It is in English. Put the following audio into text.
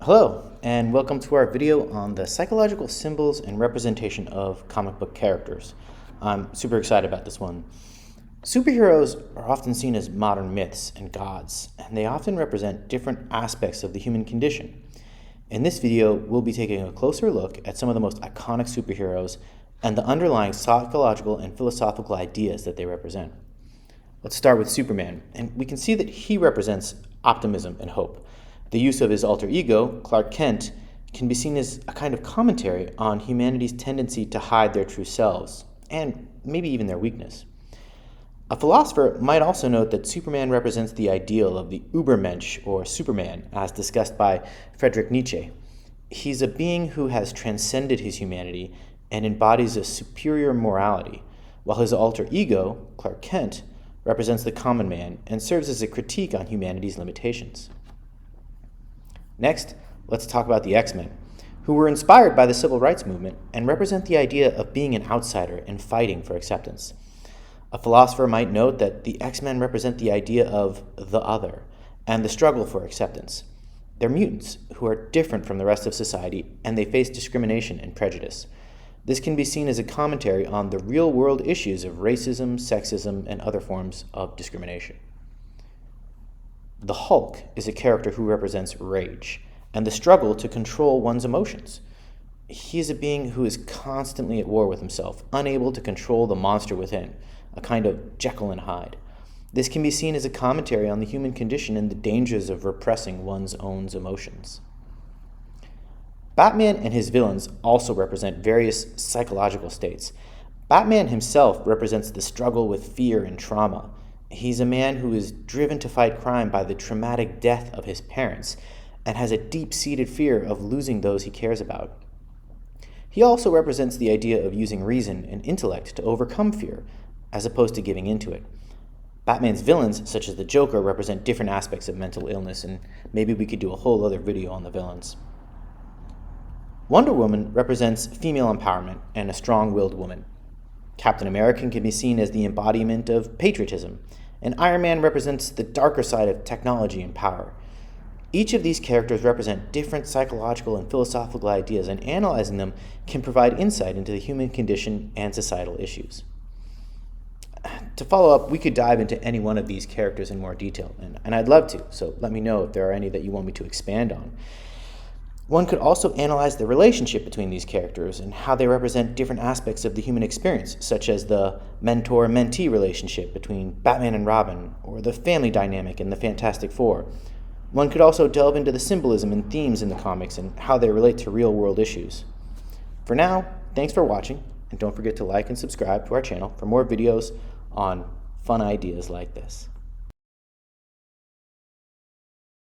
Hello, and welcome to our video on the psychological symbols and representation of comic book characters. I'm super excited about this one. Superheroes are often seen as modern myths and gods, and they often represent different aspects of the human condition. In this video, we'll be taking a closer look at some of the most iconic superheroes and the underlying psychological and philosophical ideas that they represent. Let's start with Superman, and we can see that he represents optimism and hope. The use of his alter ego, Clark Kent, can be seen as a kind of commentary on humanity's tendency to hide their true selves, and maybe even their weakness. A philosopher might also note that Superman represents the ideal of the Übermensch, or Superman, as discussed by Friedrich Nietzsche. He's a being who has transcended his humanity and embodies a superior morality, while his alter ego, Clark Kent, represents the common man and serves as a critique on humanity's limitations. Next, let's talk about the X-Men, who were inspired by the civil rights movement and represent the idea of being an outsider and fighting for acceptance. A philosopher might note that the X-Men represent the idea of the other and the struggle for acceptance. They're mutants who are different from the rest of society, and they face discrimination and prejudice. This can be seen as a commentary on the real-world issues of racism, sexism, and other forms of discrimination. The Hulk is a character who represents rage and the struggle to control one's emotions. He is a being who is constantly at war with himself, unable to control the monster within, a kind of Jekyll and Hyde. This can be seen as a commentary on the human condition and the dangers of repressing one's own emotions. Batman and his villains also represent various psychological states. Batman himself represents the struggle with fear and trauma. He's a man who is driven to fight crime by the traumatic death of his parents and has a deep-seated fear of losing those he cares about. He also represents the idea of using reason and intellect to overcome fear, as opposed to giving into it. Batman's villains, such as the Joker, represent different aspects of mental illness, and maybe we could do a whole other video on the villains. Wonder Woman represents female empowerment and a strong-willed woman. Captain America can be seen as the embodiment of patriotism, and Iron Man represents the darker side of technology and power. Each of these characters represent different psychological and philosophical ideas, and analyzing them can provide insight into the human condition and societal issues. To follow up, we could dive into any one of these characters in more detail, and I'd love to, so let me know if there are any that you want me to expand on. One could also analyze the relationship between these characters and how they represent different aspects of the human experience, such as the mentor-mentee relationship between Batman and Robin, or the family dynamic in the Fantastic Four. One could also delve into the symbolism and themes in the comics and how they relate to real-world issues. For now, thanks for watching, and don't forget to like and subscribe to our channel for more videos on fun ideas like this.